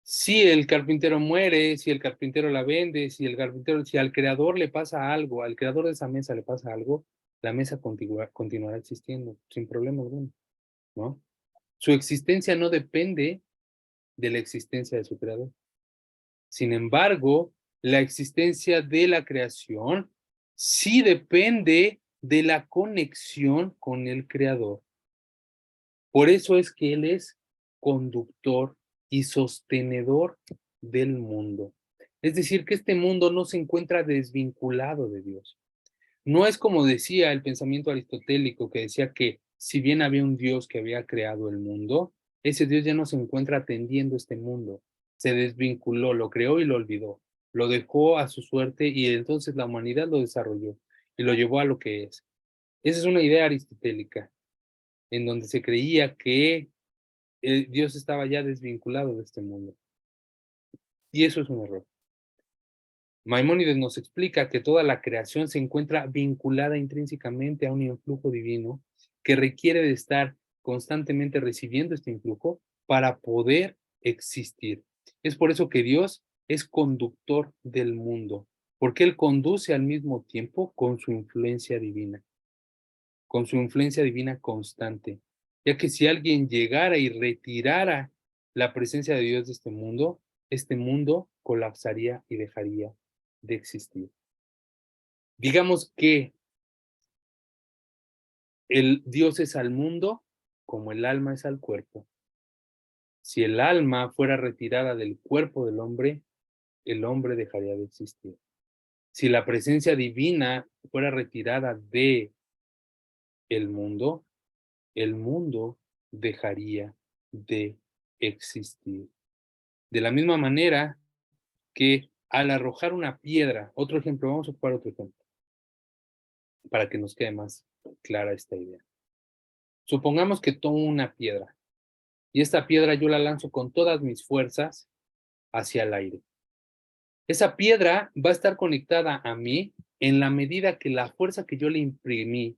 Si el carpintero muere, si el carpintero la vende, si al creador le pasa algo, al creador de esa mesa le pasa algo, la mesa continuará existiendo sin problema alguno, ¿no? Su existencia no depende de la existencia de su creador. Sin embargo, la existencia de la creación sí depende de la conexión con el creador. Por eso es que Él es conductor y sostenedor del mundo. Es decir, que este mundo no se encuentra desvinculado de Dios. No es como decía el pensamiento aristotélico, que decía que si bien había un Dios que había creado el mundo, ese Dios ya no se encuentra atendiendo este mundo. Se desvinculó, lo creó y lo olvidó. Lo dejó a su suerte y entonces la humanidad lo desarrolló y lo llevó a lo que es. Esa es una idea aristotélica, en donde se creía que Dios estaba ya desvinculado de este mundo. Y eso es un error. Maimónides nos explica que toda la creación se encuentra vinculada intrínsecamente a un influjo divino que requiere de estar constantemente recibiendo este influjo para poder existir. Es por eso que Dios es conductor del mundo, porque Él conduce al mismo tiempo con su influencia divina constante, ya que si alguien llegara y retirara la presencia de Dios de este mundo colapsaría y dejaría de existir. Digamos que el Dios es al mundo como el alma es al cuerpo. Si el alma fuera retirada del cuerpo del hombre, el hombre dejaría de existir. Si la presencia divina fuera retirada de el mundo dejaría de existir. De la misma manera que al arrojar una piedra, otro ejemplo, vamos a ocupar otro ejemplo, para que nos quede más clara esta idea. Supongamos que tomo una piedra y esta piedra yo la lanzo con todas mis fuerzas hacia el aire. Esa piedra va a estar conectada a mí en la medida que la fuerza que yo le imprimí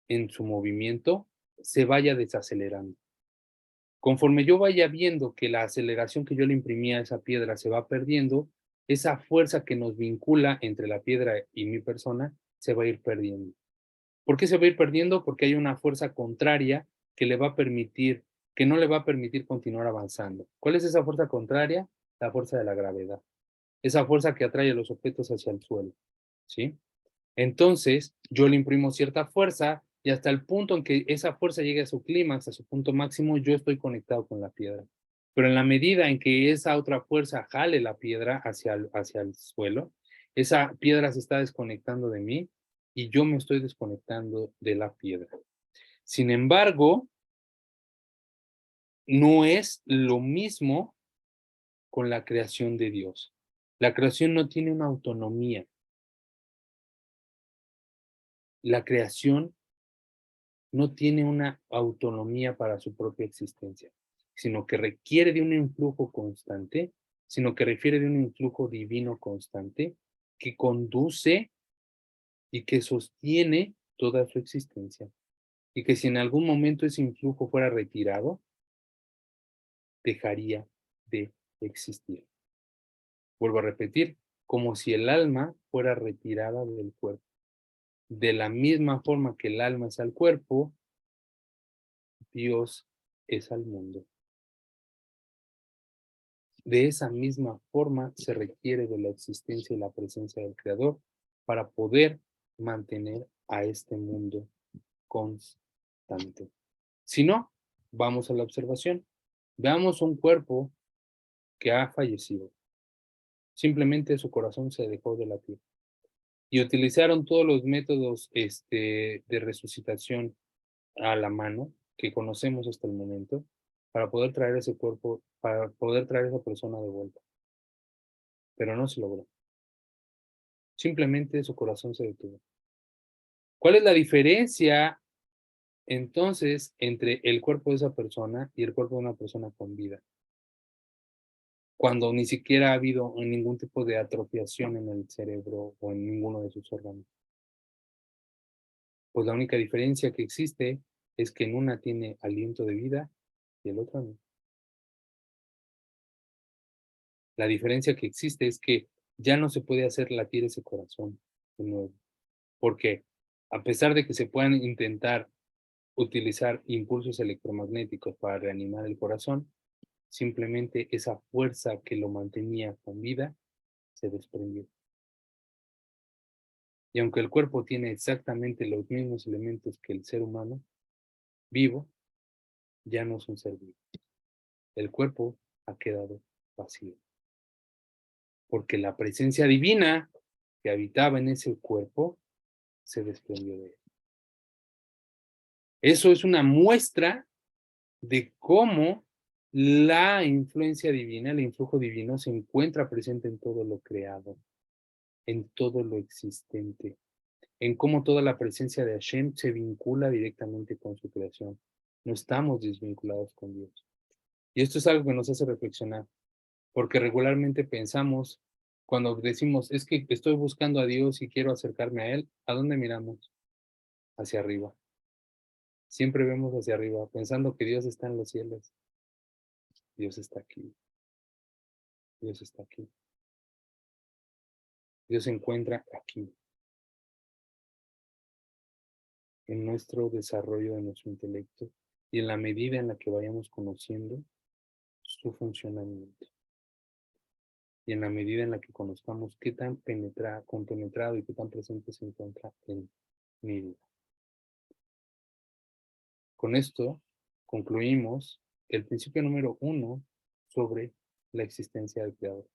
en su movimiento se vaya desacelerando. Conforme yo vaya viendo que la aceleración que yo le imprimí a esa piedra se va perdiendo, esa fuerza que nos vincula entre la piedra y mi persona se va a ir perdiendo. ¿Por qué se va a ir perdiendo? Porque hay una fuerza contraria que le va a permitir, que no le va a permitir continuar avanzando. ¿Cuál es esa fuerza contraria? La fuerza de la gravedad. Esa fuerza que atrae a los objetos hacia el suelo, ¿sí? Entonces, yo le imprimo cierta fuerza y hasta el punto en que esa fuerza llegue a su clímax, a su punto máximo, yo estoy conectado con la piedra. Pero en la medida en que esa otra fuerza jale la piedra hacia el suelo, esa piedra se está desconectando de mí y yo me estoy desconectando de la piedra. Sin embargo, no es lo mismo con la creación de Dios. La creación no tiene una autonomía. La creación no tiene una autonomía para su propia existencia, sino que requiere de un influjo constante, sino que requiere de un influjo divino constante que conduce y que sostiene toda su existencia. Y que si en algún momento ese influjo fuera retirado, dejaría de existir. Vuelvo a repetir, como si el alma fuera retirada del cuerpo. De la misma forma que el alma es al cuerpo, Dios es al mundo. De esa misma forma se requiere de la existencia y la presencia del Creador para poder mantener a este mundo constante. Si no, vamos a la observación. Veamos un cuerpo que ha fallecido. Simplemente su corazón se dejó de latir. Y utilizaron todos los métodos de resucitación a la mano que conocemos hasta el momento para poder traer ese cuerpo, para poder traer a esa persona de vuelta. Pero no se logró. Simplemente su corazón se detuvo. ¿Cuál es la diferencia entonces entre el cuerpo de esa persona y el cuerpo de una persona con vida? Cuando ni siquiera ha habido ningún tipo de atrofiación en el cerebro o en ninguno de sus órganos. Pues la única diferencia que existe es que en una tiene aliento de vida y el otro no. La diferencia que existe es que ya no se puede hacer latir ese corazón de nuevo, porque a pesar de que se puedan intentar utilizar impulsos electromagnéticos para reanimar el corazón, simplemente esa fuerza que lo mantenía con vida se desprendió. Y aunque el cuerpo tiene exactamente los mismos elementos que el ser humano vivo, ya no es un ser vivo. El cuerpo ha quedado vacío, porque la presencia divina que habitaba en ese cuerpo se desprendió de él. Eso es una muestra de cómo la influencia divina, el influjo divino se encuentra presente en todo lo creado, en todo lo existente, en cómo toda la presencia de Hashem se vincula directamente con su creación. No estamos desvinculados con Dios. Y esto es algo que nos hace reflexionar, porque regularmente pensamos, cuando decimos, es que estoy buscando a Dios y quiero acercarme a Él, ¿a dónde miramos? Hacia arriba. Siempre vemos hacia arriba, pensando que Dios está en los cielos. Dios está aquí. Dios está aquí. Dios se encuentra aquí, en nuestro desarrollo de nuestro intelecto y en la medida en la que vayamos conociendo su funcionamiento. Y en la medida en la que conozcamos qué tan compenetrado y qué tan presente se encuentra en mi vida. Con esto concluimos el principio número 1 sobre la existencia del Creador.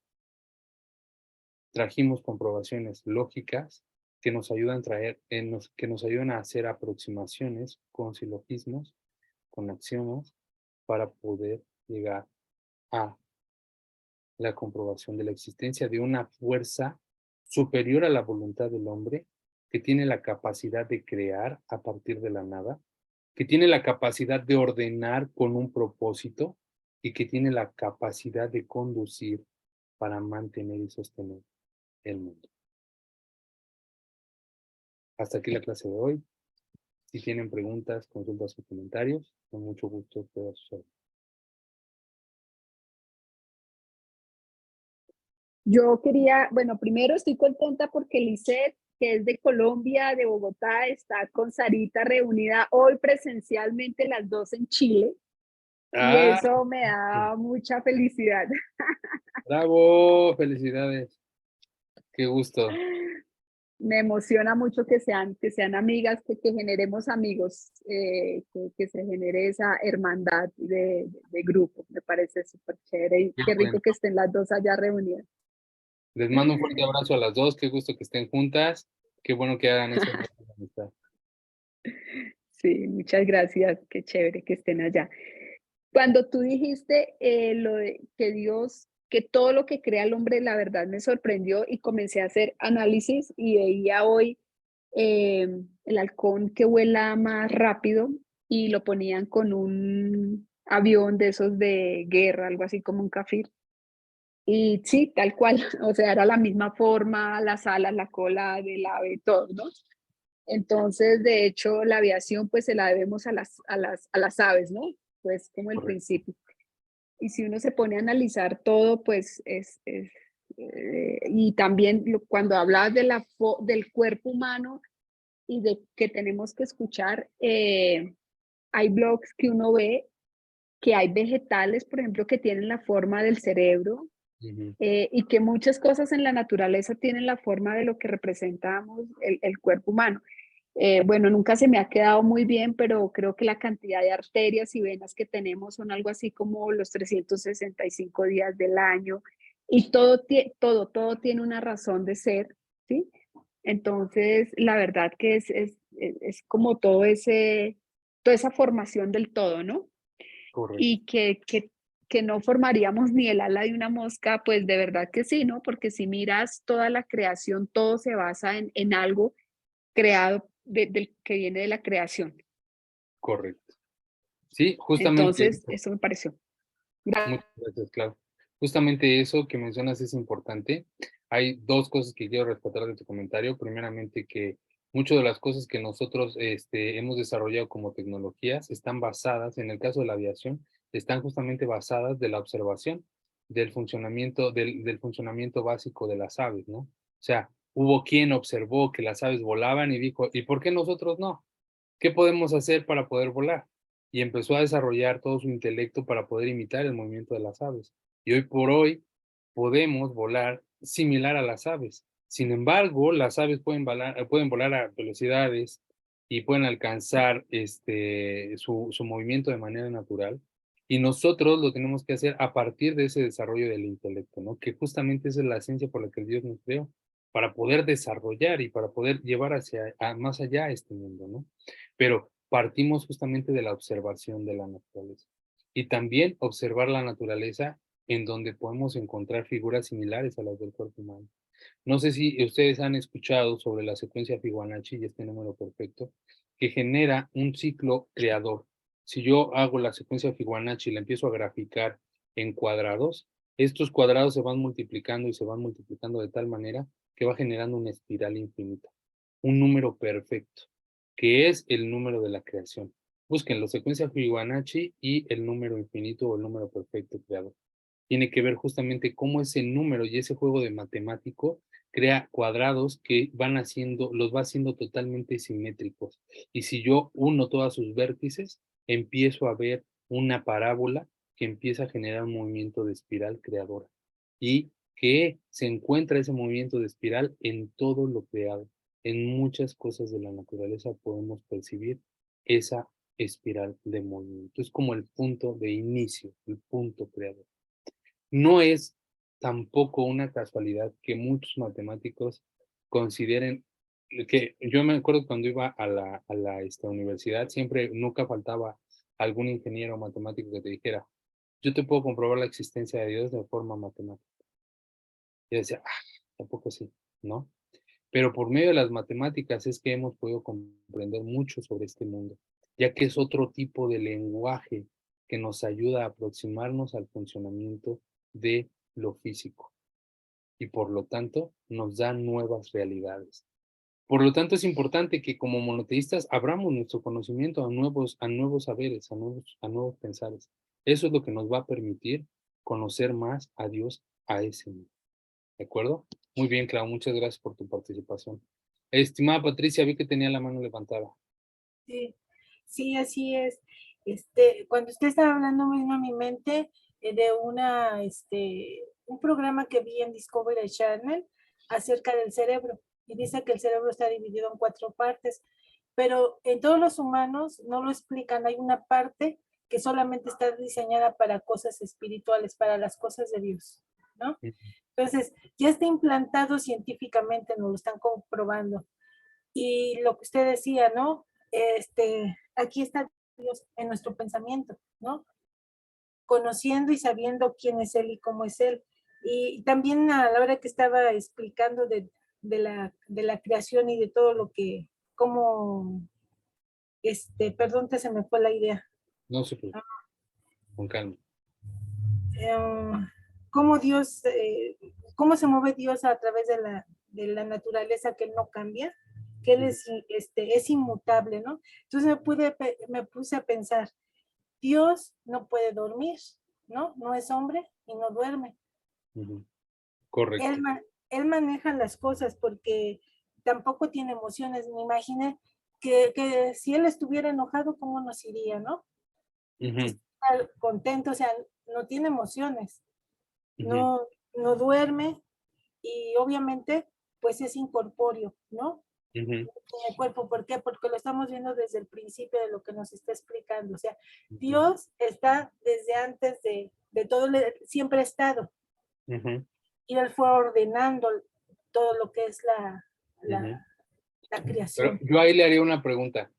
Trajimos comprobaciones lógicas que nos ayudan que nos ayudan a hacer aproximaciones con silogismos, con axiomas, para poder llegar a la comprobación de la existencia de una fuerza superior a la voluntad del hombre, que tiene la capacidad de crear a partir de la nada, que tiene la capacidad de ordenar con un propósito y que tiene la capacidad de conducir para mantener y sostener el mundo. Hasta aquí la clase de hoy. Si tienen preguntas, consultas o comentarios, con mucho gusto estoy a sus órdenes. Yo quería, bueno, primero estoy contenta porque Lisette, que es de Colombia, de Bogotá, está con Sarita reunida hoy presencialmente las dos en Chile. Y eso me da mucha felicidad. Bravo, felicidades. Qué gusto. Me emociona mucho que sean amigas, que generemos amigos, que se genere esa hermandad de grupo. Me parece súper chévere y qué rico que estén las dos allá reunidas. Les mando un fuerte abrazo a las dos, qué gusto que estén juntas, qué bueno que hagan eso. Sí, muchas gracias, qué chévere que estén allá. Cuando tú dijiste lo de que Dios, que todo lo que crea el hombre, la verdad me sorprendió y comencé a hacer análisis y veía hoy el halcón que vuela más rápido y lo ponían con un avión de esos de guerra, algo así como un Kafir. Y sí, tal cual, o sea, era la misma forma, las alas, la cola del ave, todo, ¿no? Entonces, de hecho, la aviación pues se la debemos a las aves, ¿no? Pues como el Correcto. principio. Y si uno se pone a analizar todo, pues y también cuando hablabas de del cuerpo humano y de que tenemos que escuchar, hay blogs que uno ve que hay vegetales, por ejemplo, que tienen la forma del cerebro, y que muchas cosas en la naturaleza tienen la forma de lo que representamos el cuerpo humano. Bueno, nunca se me ha quedado muy bien, pero creo que la cantidad de arterias y venas que tenemos son algo así como los 365 días del año y todo tiene una razón de ser, ¿sí? Entonces, la verdad que es como toda esa formación del todo, ¿no? Correcto. Y que no formaríamos ni el ala de una mosca, pues de verdad que sí, ¿no? Porque si miras toda la creación, todo se basa en algo creado que viene de la creación. Correcto. Sí, justamente. Entonces, eso me pareció. Muchas gracias, Clau. Justamente eso que mencionas es importante. Hay dos cosas que quiero rescatar de tu comentario. Primeramente, que muchas de las cosas que nosotros hemos desarrollado como tecnologías están basadas, en el caso de la aviación, están justamente basadas de la observación. del funcionamiento básico de las aves, ¿no? O sea, hubo quien observó que las aves volaban y dijo, ¿y por qué nosotros no? ¿Qué podemos hacer para poder volar? Y empezó a desarrollar todo su intelecto para poder imitar el movimiento de las aves. Y hoy por hoy podemos volar similar a las aves. Sin embargo, las aves pueden volar a velocidades y pueden alcanzar su movimiento de manera natural. Y nosotros lo tenemos que hacer a partir de ese desarrollo del intelecto, ¿no? Que justamente esa es la esencia por la que Dios nos creó, para poder desarrollar y para poder llevar más allá este mundo, ¿no? Pero partimos justamente de la observación de la naturaleza. Y también observar la naturaleza en donde podemos encontrar figuras similares a las del cuerpo humano. No sé si ustedes han escuchado sobre la secuencia Fibonacci y este número perfecto, que genera un ciclo creador. Si yo hago la secuencia Fibonacci y la empiezo a graficar en cuadrados, estos cuadrados se van multiplicando y se van multiplicando de tal manera que va generando una espiral infinita, un número perfecto, que es el número de la creación. Busquen la secuencia Fibonacci y el número infinito o el número perfecto creador. Tiene que ver justamente cómo ese número y ese juego de matemático crea cuadrados que los va haciendo totalmente simétricos. Y si yo uno todas sus vértices, empiezo a ver una parábola que empieza a generar un movimiento de espiral creadora. Y que se encuentra ese movimiento de espiral en todo lo creado. En muchas cosas de la naturaleza podemos percibir esa espiral de movimiento. Es como el punto de inicio, el punto creador. No es tampoco una casualidad que muchos matemáticos consideren que yo me acuerdo cuando iba a la universidad, siempre, nunca faltaba algún ingeniero matemático que te dijera, yo te puedo comprobar la existencia de Dios de forma matemática. Y yo decía, tampoco sí, ¿no? Pero por medio de las matemáticas es que hemos podido comprender mucho sobre este mundo, ya que es otro tipo de lenguaje que nos ayuda a aproximarnos al funcionamiento de lo físico y por lo tanto nos da nuevas realidades. Por lo tanto, es importante que como monoteístas abramos nuestro conocimiento a nuevos saberes, a nuevos pensares. Eso es lo que nos va a permitir conocer más a Dios a ese nivel. ¿De acuerdo? Muy bien, Clau, muchas gracias por tu participación. Estimada Patricia, vi que tenía la mano levantada. Sí, sí, así es. Cuando usted estaba hablando, me vino a mi mente de un programa que vi en Discovery Channel acerca del cerebro. Y dice que el cerebro está dividido en 4 partes, pero en todos los humanos no lo explican. Hay una parte que solamente está diseñada para cosas espirituales, para las cosas de Dios, ¿no? Entonces, ya está implantado científicamente, nos lo están comprobando. Y lo que usted decía, ¿no? Aquí está Dios en nuestro pensamiento, ¿no? Conociendo y sabiendo quién es Él y cómo es Él. Y también a la hora que estaba explicando de la creación y de todo lo que, cómo, perdón que se me fue la idea. No se preocupe, con calma. Cómo Dios, cómo se mueve Dios a través de la naturaleza, que Él no cambia, que Él es inmutable, ¿no? Entonces me puse a pensar, Dios no puede dormir, ¿no? No es hombre y no duerme. Correcto. Él maneja las cosas porque tampoco tiene emociones. Me imaginé que si Él estuviera enojado, ¿cómo nos iría, no? Si está contento, o sea, no tiene emociones. No duerme y obviamente pues es incorpóreo, ¿no? En el cuerpo, ¿por qué? Porque lo estamos viendo desde el principio de lo que nos está explicando, o sea, Dios está desde antes de todo, siempre ha estado, y Él fue ordenando todo lo que es la creación. Pero yo ahí le haría una pregunta.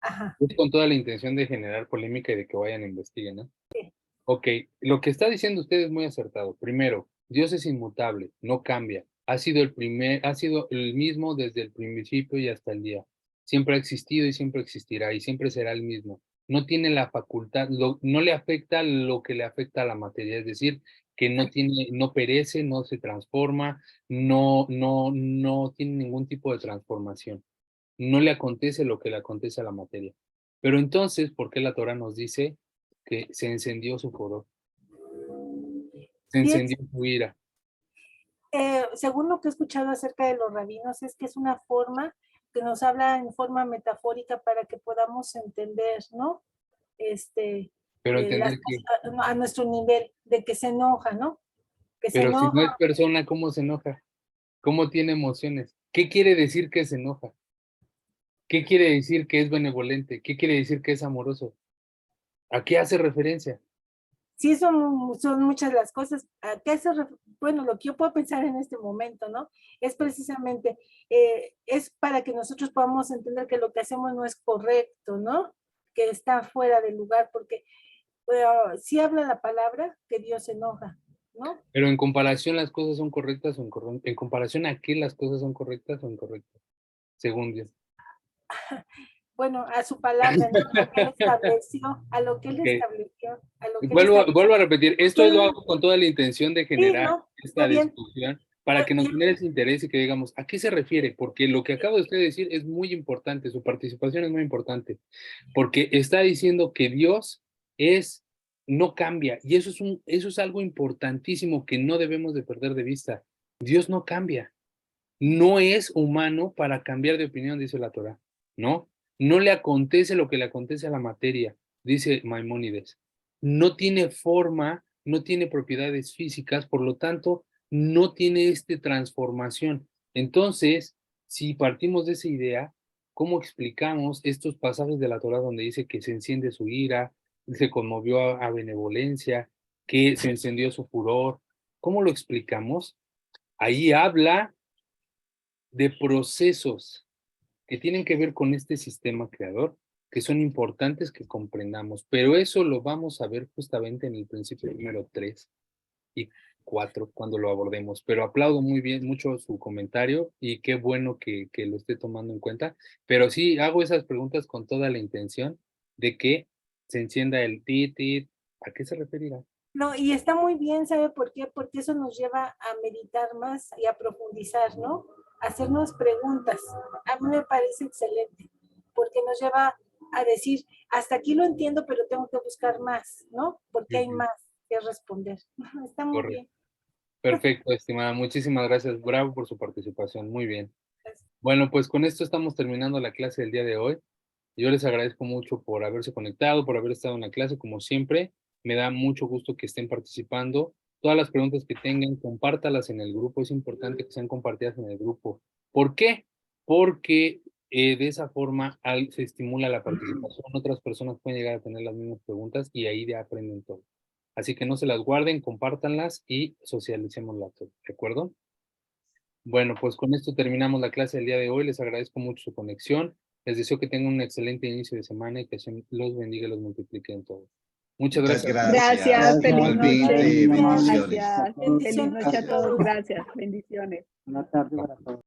Ajá. Es con toda la intención de generar polémica y de que vayan a investiguen, ¿no? Sí. Ok, lo que está diciendo usted es muy acertado. Primero, Dios es inmutable, no cambia. Ha sido el mismo desde el principio y hasta el día. Siempre ha existido y siempre existirá y siempre será el mismo. No tiene la facultad, no le afecta lo que le afecta a la materia, es decir, que no perece, no se transforma, no tiene ningún tipo de transformación. No le acontece lo que le acontece a la materia. Pero entonces, ¿por qué la Torah nos dice que se encendió su furor? Se Sí, encendió su ira. según lo que he escuchado acerca de los rabinos, es que es una forma que nos habla en forma metafórica para que podamos entender, ¿no? Pero Las entender que, cosas a nuestro nivel, de que se enoja, ¿no? Que se pero si no es enoja. persona, ¿cómo se enoja? ¿Cómo tiene emociones? ¿Qué quiere decir que se enoja? ¿Qué quiere decir que es benevolente? ¿Qué quiere decir que es amoroso? ¿A qué hace referencia? Sí, son muchas las cosas. ¿A qué bueno, lo que yo puedo pensar en este momento, ¿no? Es precisamente, es para que nosotros podamos entender que lo que hacemos no es correcto, ¿no? Que está fuera de lugar, porque sí habla la palabra que Dios se enoja, ¿no? Pero en comparación, ¿las cosas son correctas o incorrectas? ¿En comparación a qué las cosas son correctas o incorrectas? Según Dios. Bueno, a su palabra, ¿no? A lo que él estableció, a lo que él Ok. estableció, a lo que él Vuelvo estableció. a repetir, esto lo hago con toda la intención de Sí, generar no, esta está bien. discusión para que nos genere ese interés y que digamos, ¿a qué se refiere? Porque lo que acaba de usted decir es muy importante, su participación es muy importante, porque está diciendo que Dios no cambia, y eso es algo importantísimo que no debemos de perder de vista. Dios no cambia, no es humano para cambiar de opinión, dice la Torá, ¿no? No le acontece lo que le acontece a la materia, dice Maimónides. No tiene forma, no tiene propiedades físicas, por lo tanto, no tiene transformación. Entonces, si partimos de esa idea, ¿cómo explicamos estos pasajes de la Torá donde dice que se enciende su ira, se conmovió a benevolencia, que se encendió su furor? ¿Cómo lo explicamos? Ahí habla de procesos que tienen que ver con este sistema creador, que son importantes que comprendamos, pero eso lo vamos a ver justamente en el principio número 3 y 4 cuando lo abordemos, pero aplaudo muy bien, mucho su comentario y qué bueno que lo esté tomando en cuenta, pero sí hago esas preguntas con toda la intención de que se encienda el tit, ¿a qué se referirá? No, y está muy bien, ¿sabe por qué? Porque eso nos lleva a meditar más y a profundizar, ¿no? A hacernos preguntas. A mí me parece excelente, porque nos lleva a decir, hasta aquí lo entiendo, pero tengo que buscar más, ¿no? Porque hay Ujú, más que responder. Está muy correcto. bien. Perfecto, estimada. Muchísimas gracias. Bravo por su participación. Muy bien. Bueno, pues con esto estamos terminando la clase del día de hoy. Yo les agradezco mucho por haberse conectado, por haber estado en la clase, como siempre. Me da mucho gusto que estén participando. Todas las preguntas que tengan, compártalas en el grupo. Es importante que sean compartidas en el grupo. ¿Por qué? Porque de esa forma se estimula la participación. Otras personas pueden llegar a tener las mismas preguntas y ahí ya aprenden todo. Así que no se las guarden, compártanlas y socialicémoslas, ¿de acuerdo? Bueno, pues con esto terminamos la clase del día de hoy. Les agradezco mucho su conexión. Les deseo que tengan un excelente inicio de semana y que Hashem los bendiga y los multiplique en todo. Muchas Muchas gracias. Gracias, gracias. feliz Igualmente, noche. Gracias. bendiciones. Gracias, feliz Bendiciones noche a a todos. todos. Gracias, bendiciones. Buenas tardes para todos.